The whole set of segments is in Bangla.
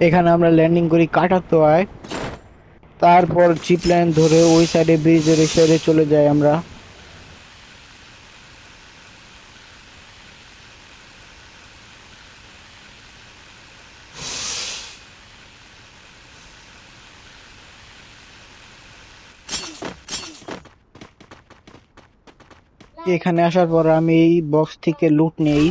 এখানে আমরা ল্যান্ডিং করি কাটাতোয়ায়। তারপর জিপ লাইন ধরে ওই সাইডে ব্রিজের ওই সাইডে চলে যাই আমরা। এখানে আসার পর আমি এই বক্স থেকে লুট নেই।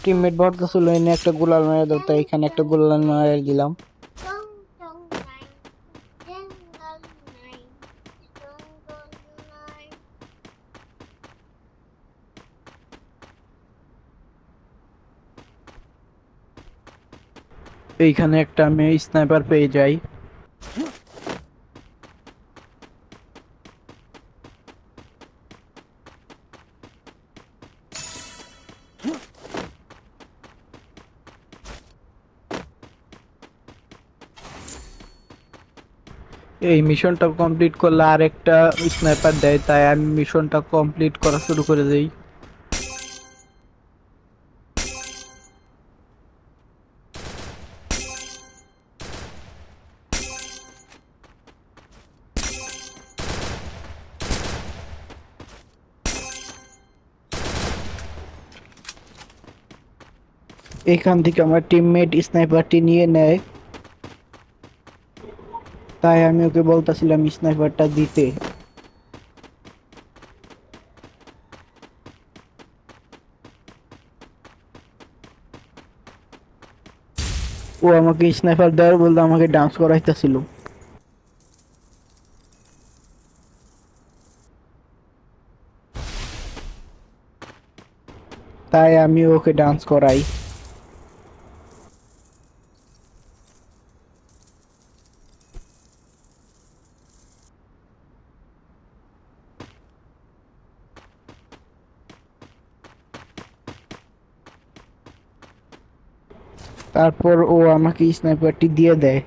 টিমমেট বলতেছিল এনে একটা গোলাল মারা দাও, তাই এখানে একটা গোলাল মারা দিলাম। এইখানে একটা আমি স্নাইপার পেয়ে যাই। এই মিশনটা কমপ্লিট করলে আর একটা স্নাইপার দেয়, তাই আমি মিশনটা কমপ্লিট করা শুরু করে দেই। এখান থেকে আমার টিমমেট স্নাইপারটি নিয়ে নেয়, তাই আমি ওকে বলতেছিলাম স্নাইপারটা দিতে। ও আমাকে স্নাইপার দেওয়ার বলতে আমাকে ডান্স করাইতেছিল, তাই আমি ওকে ডান্স করাই। তারপর ও আমাকে স্নাইপারটি দিয়ে দেয়।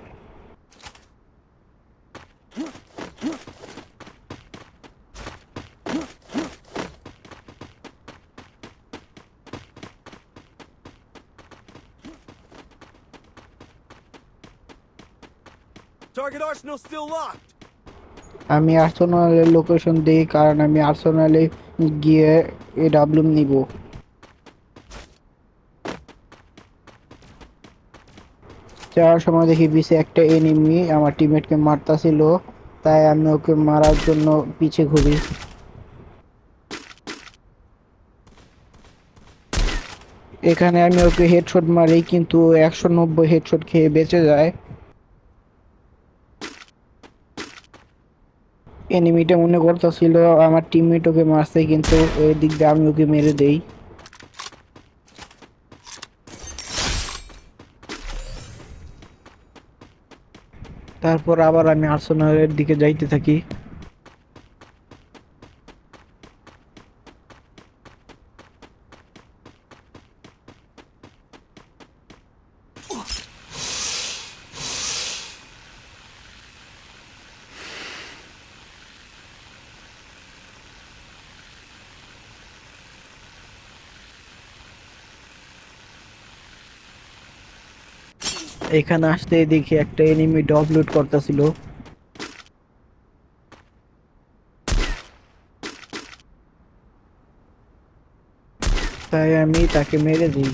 Target arsenal still locked. আমি আর্সেনালের লোকেশন দিই, কারণ আমি আর্সেনালে গিয়ে এডাব্লিউ নিব। যাওয়ার সময় দেখি পিছে একটা এনিমি আমার টিমমেটকে মারতাছিল, তাই আমি ওকে মারার জন্য পিছে ঘুরি। এখানে আমি ওকে হেডশট মারি, কিন্তু 190 হেডশট খেয়ে বেঁচে যায়। এনিমিটা মনে করতেছিল আমার টিমমেট ওকে মারছে, কিন্তু ওই দিক দিয়ে আমি ওকে মেরে দেই। তারপর আবার আমি আর্সেনালের দিকে যাইতে থাকি। এখানে আসতে দেখি একটা এনিমি ডগ লুট করতেছিল, তাই আমি তাকে মেরে দিই।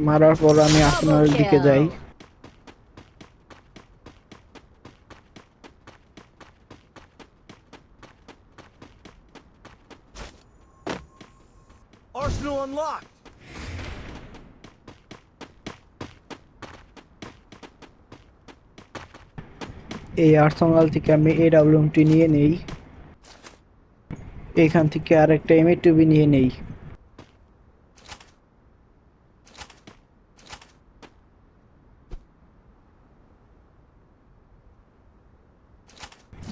মারার পর আমি Double আর্সেনালের দিকে যাই। kill. Arsenal unlocked. এই আর্সেনাল থেকে আমি এডাব্লিউএমটি নিয়ে নেই। এখান থেকে আরেকটা এমএ2বি নিয়ে নেই।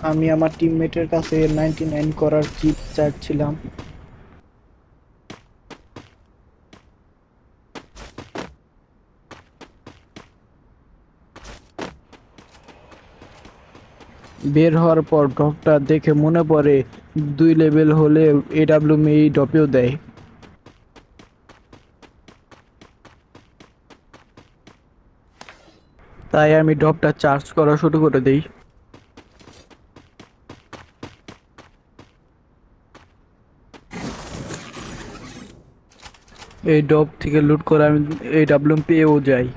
আমি আমার টিমমেটের কাছে 99 করার চিপ চাচ্ছিলাম। বের হওয়ার পর ড্রপটা দেখে মনে পড়ে 2 লেভেল হলে এডাব্লিউএম এই ড্রপেও দেয়। তাই আমি ড্রপটা চার্জ করা শুরু করে দেই। এই ড্রপ থেকে লুট করে আমি এডাব্লিউএম পেয়েও যাই।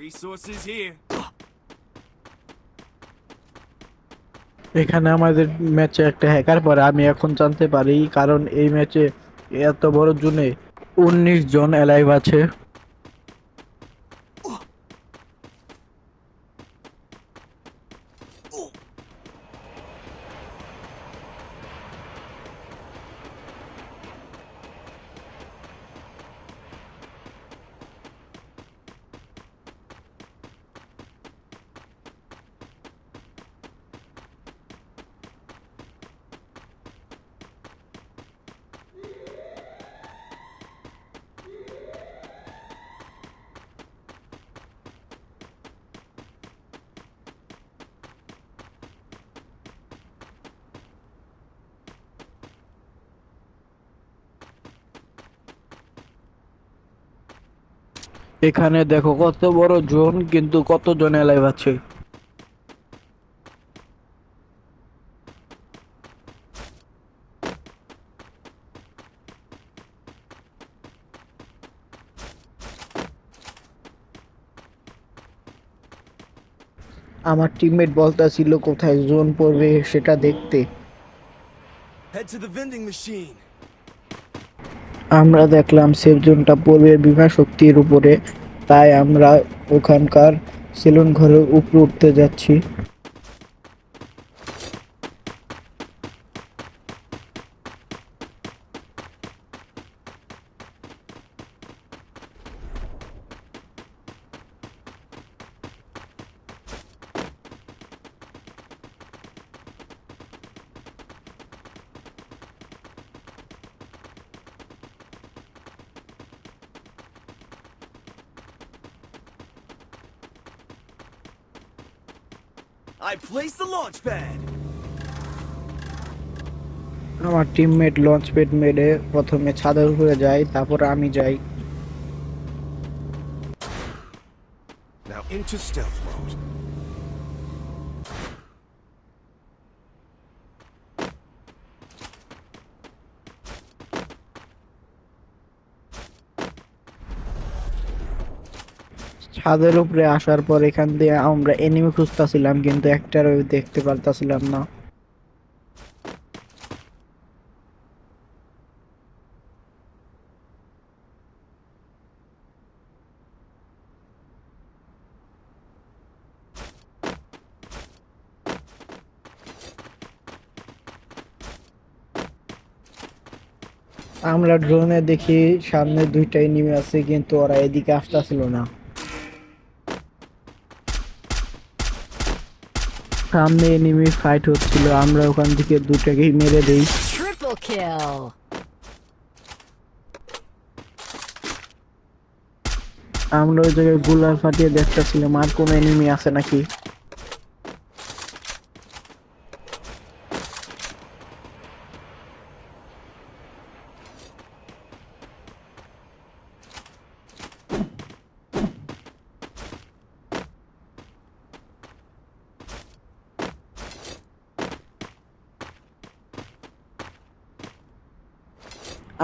Resources here. এখানে আমাদের ম্যাচে একটা হ্যাকার পরে আমি এখন জানতে পারি, কারণ এই ম্যাচে এত বড় জোনে 19 জন অ্যালাইভ আছে। এখানে দেখো কত বড় জোন, কিন্তু কতজন অ্যালাইভ আছে। আমার টিমমেট বলতাছিল কোথায় জোন পড়বে সেটা দেখতে। Head to the vending machine. আমরা দেখলাম সেফ জোনটা পড়বে বিভা শক্তির উপরে, তাই আমরা ওখানকার সেলুন ঘরের উপরে উঠতে যাচ্ছি। I placed the launch pad. আমার টিমমেট লঞ্চ প্যাড মেরে প্রথমে ছাদের উপরে যায়, তারপর আমি যাই। Now into stealth mode. ছাদের উপরে আসার পর এখান দিয়ে আমরা এনিমি খুঁজতেছিলাম, কিন্তু একটারও দেখতে পারতাছিলাম না। আমরা ড্রোনে দেখি সামনে 2টা এনিমি আছে, কিন্তু ওরা এদিকে আসতেছিল না। সামনে এনিমি ফাইট হচ্ছিল, আমরা ওখান থেকে 2টাকেই মেরে দেই। Triple kill. আমরা ওই জায়গায় গুলার ফাটিয়ে দেখতেছিলাম আর কোনো এনিমি আছে নাকি।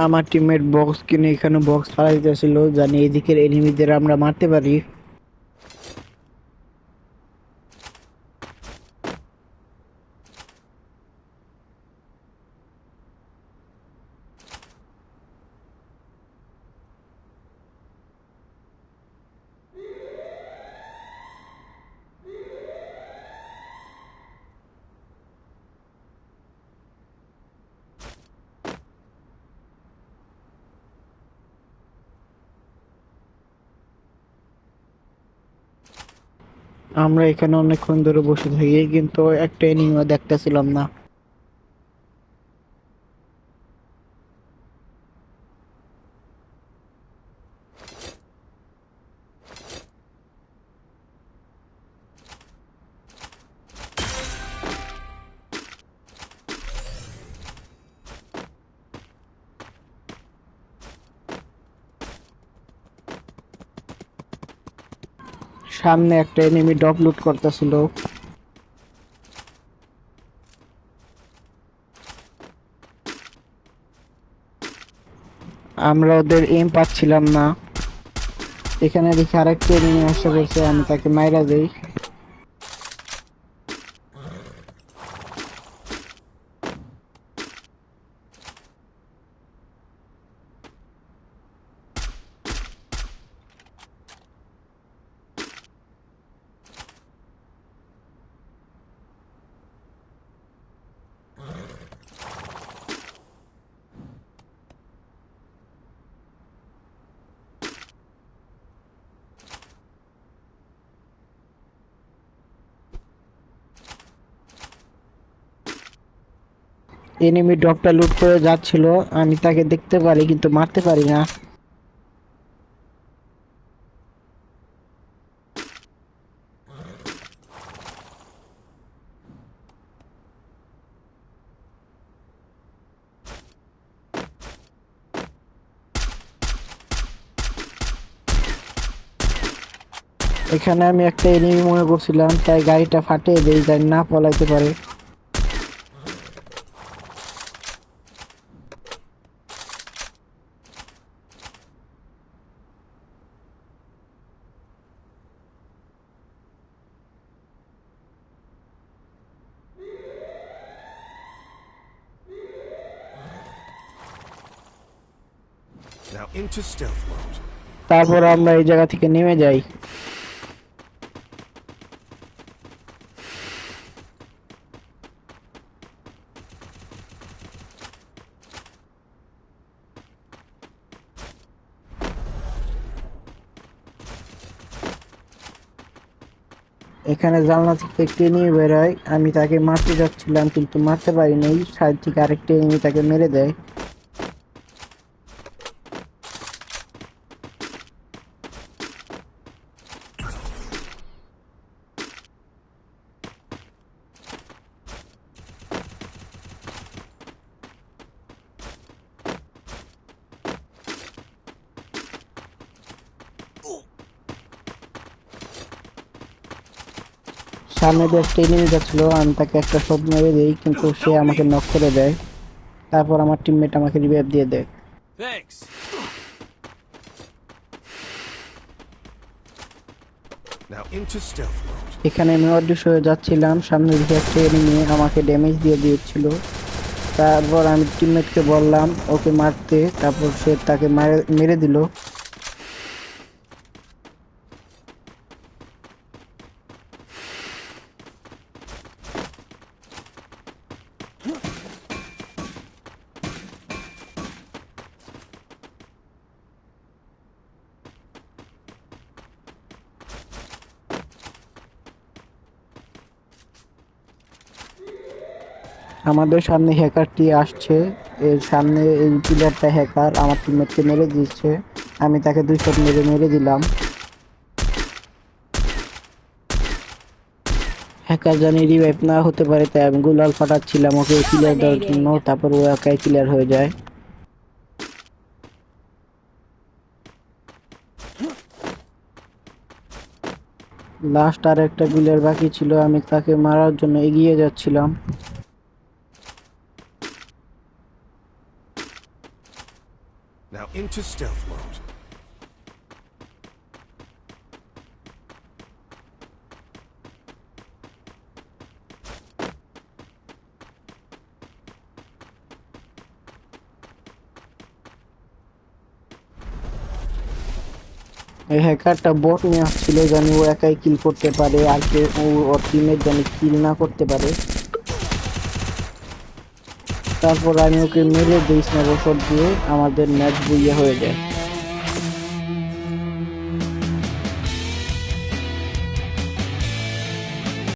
আমার টিমমেট বক্স কিনে এখানে বক্স ফালাই দিতেছিল, জানি এদিকের এনিমিদের আমরা মারতে পারি। আমরা এখানে অনেকক্ষণ ধরে বসে থাকি, কিন্তু একটা এনিমিও দেখতেছিলাম না। সামনে একটা এনিমি ড্রপ লুট করতেছিল। আমরা ওদের এম পাচ্ছিলাম না। এখানে দেখি আরেকটা এনিমি আসা করছে, আমি তাকে মাইরা দেই। এনিমি ড্রপটা লুট করে যাচ্ছিল, আমি তাকে দেখতে পারি কিন্তু মারতে পারি না। এখানে আমি একটা এনিমি মনে করছিলাম, তাই গাড়িটা ফাটিয়ে দেই যাতে না পলাইতে পারে। Now into stealth mode. তারপর আমরা এই জায়গা থেকে নেমে যাই। এখানে জানলা থেকে একটি এনিমি বেরোয়, আমি তাকে মারতে যাচ্ছিলাম কিন্তু মারতে পারি নাই। সাইড থেকে আরেকটি এনিমি তাকে মেরে দেয়। সামনে দিয়ে একটা এনিমি যাচ্ছিল, আমি তাকে একটা শট মেরে দেই কিন্তু সে আমাকে নক করে দেয়। তারপর আমার টিমমেট আমাকে রিভাইভ দিয়ে দেয়। Thanks. Now into stealth mode. এখানে আমি অদৃশ্য হয়ে যাচ্ছিলাম, সামনে দিকে একটা এনিমি আমাকে ড্যামেজ দিয়ে দিয়েছিল। তারপর আমি টিমমেটকে বললাম ওকে মারতে, তারপর সে তাকে মেরে দিল। আমাদের সামনে হ্যাকারটি আসছে, এর সামনে এই প্লেয়ারটা হ্যাকার আমার টিমমেটকে মেরে দিচ্ছে। আমি তাকে 2 শট মেরে দিলাম। হ্যাকার জানি রিভাইভ না হতে পারে, তাই আমি গুলাল ফাটাচ্ছিলাম ওকে ক্লিয়ার দেওয়ার জন্য, তারপর ও একাই ক্লিয়ার হয়ে যায়। লাস্ট আর একটা প্লেয়ার বাকি ছিল, আমি তাকে মারার জন্য এগিয়ে যাচ্ছিলাম। Now into stealth mode. এই হ্যাকারটা বট নিয়ে আসছিল, জানি ও একাই কিল করতে পারে আর কেউ ওর টিমের জানি কিল না করতে পারে। তারপর আমি ওকে মেরে দিই স্নাইপার শট দিয়ে, আমাদের ম্যাচ বুইয়া হয়ে যায়।